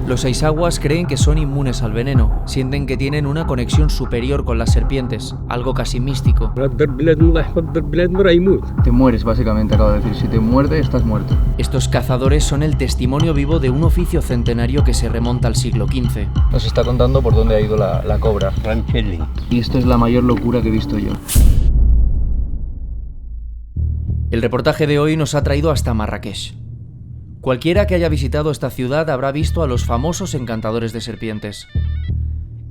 Los Aisaguas creen que son inmunes al veneno, sienten que tienen una conexión superior con las serpientes, algo casi místico. Te mueres, básicamente, acabo de decir. Si te muerde, estás muerto. Estos cazadores son el testimonio vivo de un oficio centenario que se remonta al siglo XV. Nos está contando por dónde ha ido la cobra. Y esto es la mayor locura que he visto yo. El reportaje de hoy nos ha traído hasta Marrakech. Cualquiera que haya visitado esta ciudad habrá visto a los famosos encantadores de serpientes.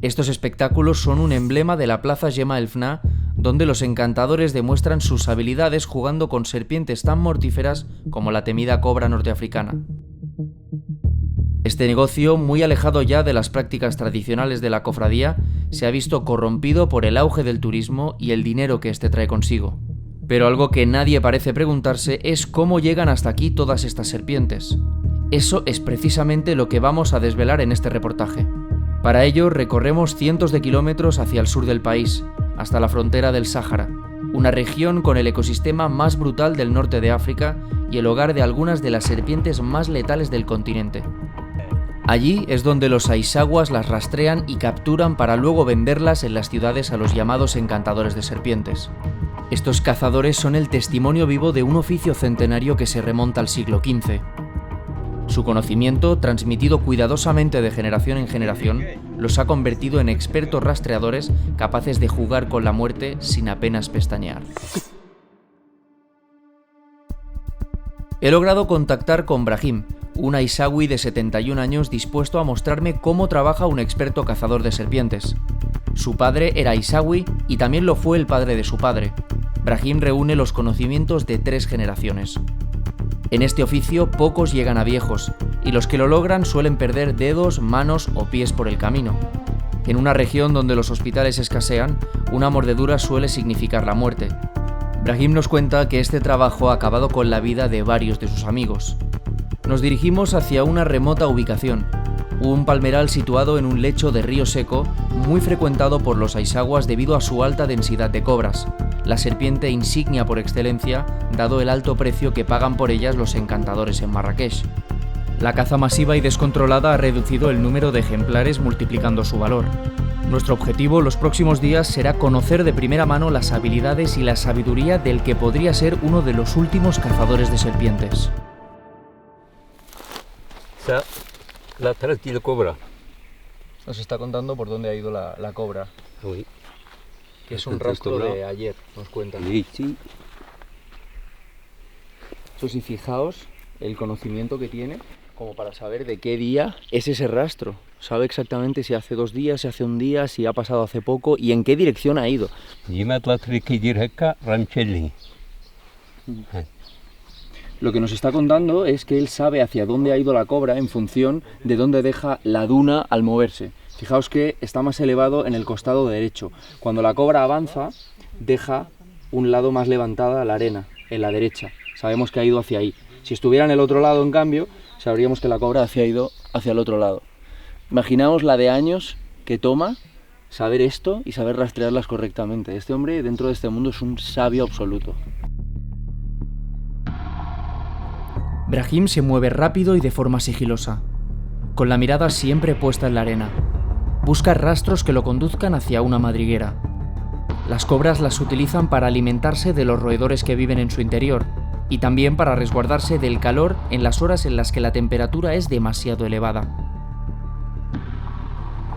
Estos espectáculos son un emblema de la plaza Jemaa el Fna, donde los encantadores demuestran sus habilidades jugando con serpientes tan mortíferas como la temida cobra norteafricana. Este negocio, muy alejado ya de las prácticas tradicionales de la cofradía, se ha visto corrompido por el auge del turismo y el dinero que este trae consigo. Pero algo que nadie parece preguntarse es cómo llegan hasta aquí todas estas serpientes. Eso es precisamente lo que vamos a desvelar en este reportaje. Para ello recorremos cientos de kilómetros hacia el sur del país, hasta la frontera del Sáhara, una región con el ecosistema más brutal del norte de África y el hogar de algunas de las serpientes más letales del continente. Allí es donde los Aisaguas las rastrean y capturan para luego venderlas en las ciudades a los llamados encantadores de serpientes. Estos cazadores son el testimonio vivo de un oficio centenario que se remonta al siglo XV. Su conocimiento, transmitido cuidadosamente de generación en generación, los ha convertido en expertos rastreadores capaces de jugar con la muerte sin apenas pestañear. He logrado contactar con Brahim, un Aisawi de 71 años dispuesto a mostrarme cómo trabaja un experto cazador de serpientes. Su padre era Aisawi y también lo fue el padre de su padre. Brahim reúne los conocimientos de 3 generaciones. En este oficio pocos llegan a viejos, y los que lo logran suelen perder dedos, manos o pies por el camino. En una región donde los hospitales escasean, una mordedura suele significar la muerte. Brahim nos cuenta que este trabajo ha acabado con la vida de varios de sus amigos. Nos dirigimos hacia una remota ubicación, un palmeral situado en un lecho de río seco, muy frecuentado por los Aisaguas debido a su alta densidad de cobras, la serpiente insignia por excelencia, dado el alto precio que pagan por ellas los encantadores en Marrakech. La caza masiva y descontrolada ha reducido el número de ejemplares multiplicando su valor. Nuestro objetivo los próximos días será conocer de primera mano las habilidades y la sabiduría del que podría ser uno de los últimos cazadores de serpientes. La tranquila cobra. Nos está contando por dónde ha ido la cobra. Oui. Que es un rastro de ayer, nos cuentan. Sí. Eso sí, fijaos el conocimiento que tiene como para saber de qué día es ese rastro. Sabe exactamente si hace 2 días, si hace 1 día, si ha pasado hace poco y en qué dirección ha ido. Lo que nos está contando es que él sabe hacia dónde ha ido la cobra en función de dónde deja la duna al moverse. Fijaos que está más elevado en el costado derecho. Cuando la cobra avanza, deja un lado más levantada la arena, en la derecha. Sabemos que ha ido hacia ahí. Si estuviera en el otro lado, en cambio, sabríamos que la cobra ha ido hacia el otro lado. Imaginaos la de años que toma saber esto y saber rastrearlas correctamente. Este hombre, dentro de este mundo, es un sabio absoluto. Brahim se mueve rápido y de forma sigilosa, con la mirada siempre puesta en la arena. Busca rastros que lo conduzcan hacia una madriguera. Las cobras las utilizan para alimentarse de los roedores que viven en su interior y también para resguardarse del calor en las horas en las que la temperatura es demasiado elevada.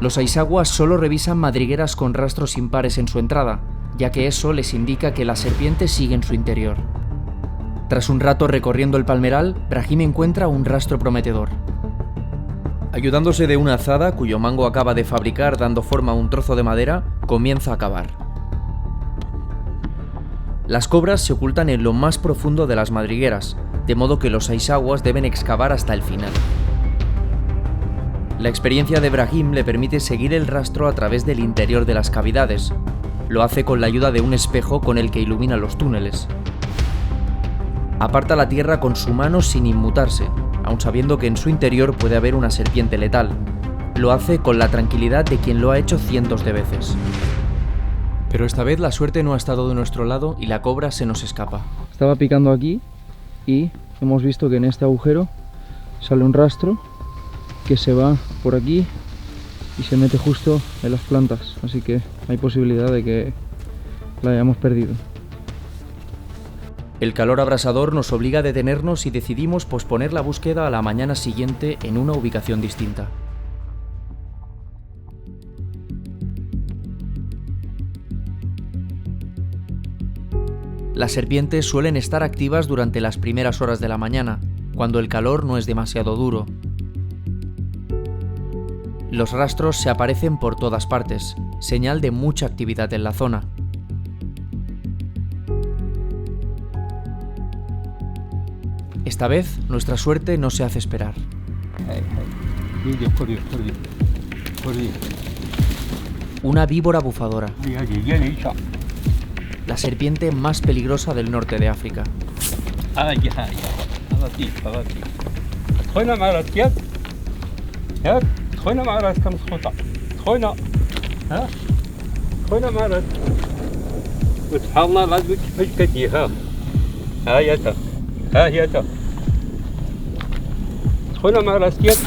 Los Aisaguas solo revisan madrigueras con rastros impares en su entrada, ya que eso les indica que la serpiente sigue en su interior. Tras un rato recorriendo el palmeral, Brahim encuentra un rastro prometedor. Ayudándose de una azada, cuyo mango acaba de fabricar dando forma a un trozo de madera, comienza a cavar. Las cobras se ocultan en lo más profundo de las madrigueras, de modo que los Aisaguas deben excavar hasta el final. La experiencia de Brahim le permite seguir el rastro a través del interior de las cavidades. Lo hace con la ayuda de un espejo con el que ilumina los túneles. Aparta la tierra con su mano sin inmutarse, aun sabiendo que en su interior puede haber una serpiente letal. Lo hace con la tranquilidad de quien lo ha hecho cientos de veces. Pero esta vez la suerte no ha estado de nuestro lado y la cobra se nos escapa. Estaba picando aquí y hemos visto que en este agujero sale un rastro que se va por aquí y se mete justo en las plantas, así que hay posibilidad de que la hayamos perdido. El calor abrasador nos obliga a detenernos y decidimos posponer la búsqueda a la mañana siguiente en una ubicación distinta. Las serpientes suelen estar activas durante las primeras horas de la mañana, cuando el calor no es demasiado duro. Los rastros se aparecen por todas partes, señal de mucha actividad en la zona. Esta vez, nuestra suerte no se hace esperar. Una víbora bufadora, la serpiente más peligrosa del norte de África. هنا مع الاسكيت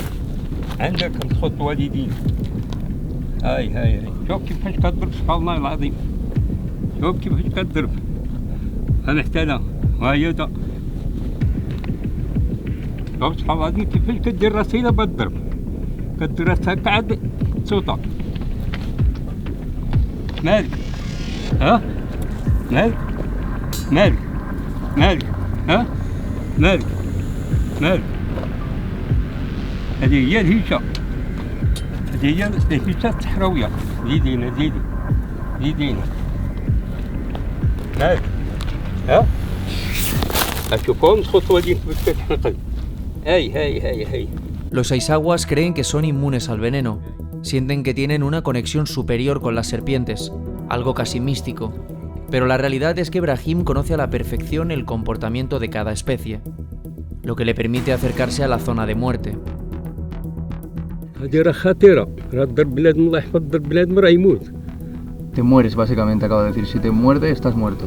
عندك تخط والدين هاي شوف كيفاش كتضرب سبحان الله العظيم شوف كيفاش كتضرب انا حتى انا وهي دا شوف سبحان الله العظيم كيفاش كدير راسيله بالضرب كدير راسها قاعد تصوطا مالك ها مالك ها مالك هذه هي الهيشة هذه هي الهيشة الصحراوية زيدينا مالك ها أشوفهم الخطوة دي كتحنقل هاي Los aisaguas creen que son inmunes al veneno, sienten que tienen una conexión superior con las serpientes, algo casi místico, pero la realidad es que Brahim conoce a la perfección el comportamiento de cada especie, lo que le permite acercarse a la zona de muerte. Te mueres, básicamente, acabo de decir. Si te muerde, estás muerto.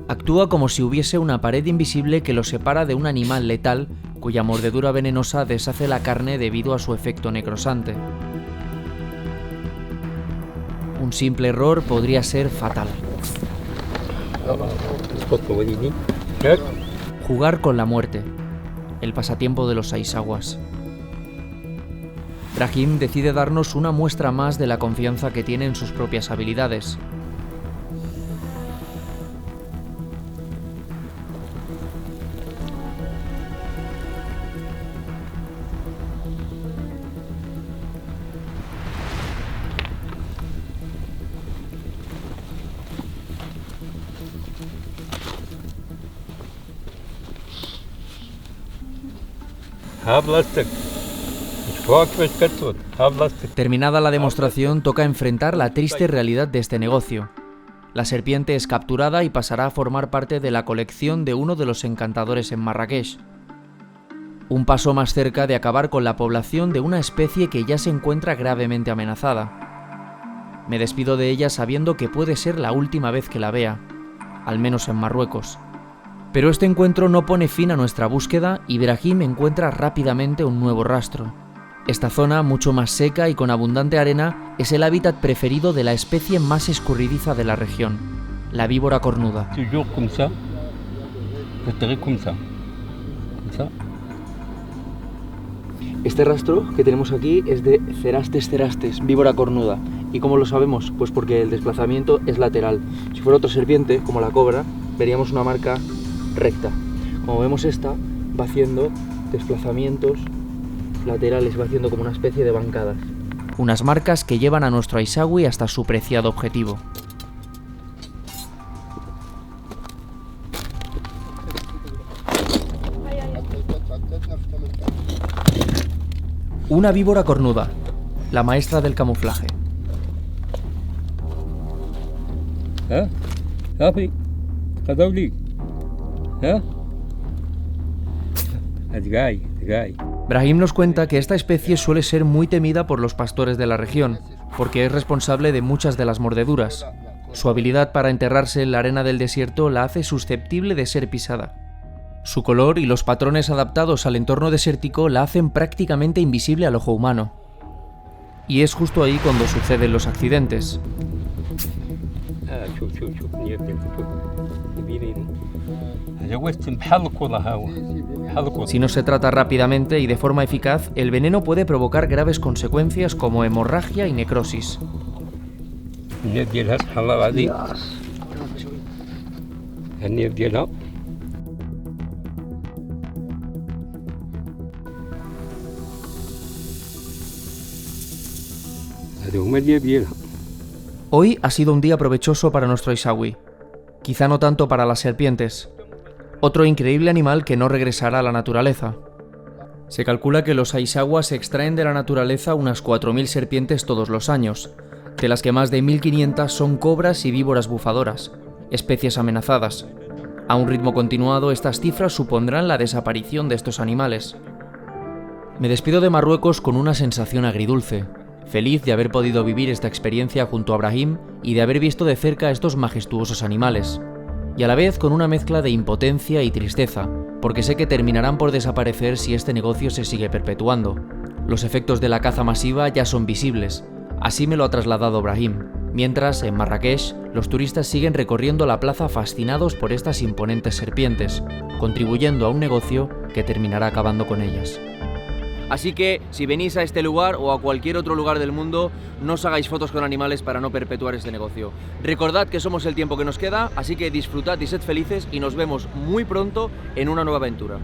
Actúa como si hubiese una pared invisible que lo separa de un animal letal cuya mordedura venenosa deshace la carne debido a su efecto necrosante. Un simple error podría ser fatal. Jugar con la muerte, el pasatiempo de los aisaguas. Brahim decide darnos una muestra más de la confianza que tiene en sus propias habilidades. Terminada la demostración, toca enfrentar la triste realidad de este negocio. La serpiente es capturada y pasará a formar parte de la colección de uno de los encantadores en Marrakech. Un paso más cerca de acabar con la población de una especie que ya se encuentra gravemente amenazada. Me despido de ella sabiendo que puede ser la última vez que la vea, al menos en Marruecos. Pero este encuentro no pone fin a nuestra búsqueda y Brahim encuentra rápidamente un nuevo rastro. Esta zona, mucho más seca y con abundante arena, es el hábitat preferido de la especie más escurridiza de la región, la víbora cornuda. Este rastro que tenemos aquí es de Cerastes cerastes, víbora cornuda. ¿Y cómo lo sabemos? Pues porque el desplazamiento es lateral. Si fuera otra serpiente, como la cobra, veríamos una marca recta. Como vemos, esta va haciendo desplazamientos laterales, va haciendo como una especie de bancadas. Unas marcas que llevan a nuestro aisagui hasta su preciado objetivo. Una víbora cornuda, la maestra del camuflaje. Brahim nos cuenta que esta especie suele ser muy temida por los pastores de la región, porque es responsable de muchas de las mordeduras. Su habilidad para enterrarse en la arena del desierto la hace susceptible de ser pisada. Su color y los patrones adaptados al entorno desértico la hacen prácticamente invisible al ojo humano. Y es justo ahí cuando suceden los accidentes. شوف شوف شوف نيبدأ شوف كبيرين جوزت بحلقوا لهوا حلقوا Si no se trata rápidamente y de forma eficaz, el veneno puede provocar graves consecuencias como hemorragia y necrosis. النيب ديالها سبحان الله العظيم النيب ديالها هذا هما النيب ديالها. Hoy ha sido un día provechoso para nuestro Isawi, quizá no tanto para las serpientes, otro increíble animal que no regresará a la naturaleza. Se calcula que los aisaguas extraen de la naturaleza unas 4.000 serpientes todos los años, de las que más de 1.500 son cobras y víboras bufadoras, especies amenazadas. A un ritmo continuado, estas cifras supondrán la desaparición de estos animales. Me despido de Marruecos con una sensación agridulce, feliz de haber podido vivir esta experiencia junto a Brahim y de haber visto de cerca a estos majestuosos animales, y a la vez con una mezcla de impotencia y tristeza, porque sé que terminarán por desaparecer si este negocio se sigue perpetuando. Los efectos de la caza masiva ya son visibles, así me lo ha trasladado Brahim, mientras, en Marrakech, los turistas siguen recorriendo la plaza fascinados por estas imponentes serpientes, contribuyendo a un negocio que terminará acabando con ellas. Así que, si venís a este lugar o a cualquier otro lugar del mundo, no os hagáis fotos con animales para no perpetuar este negocio. Recordad que somos el tiempo que nos queda, así que disfrutad y sed felices y nos vemos muy pronto en una nueva aventura.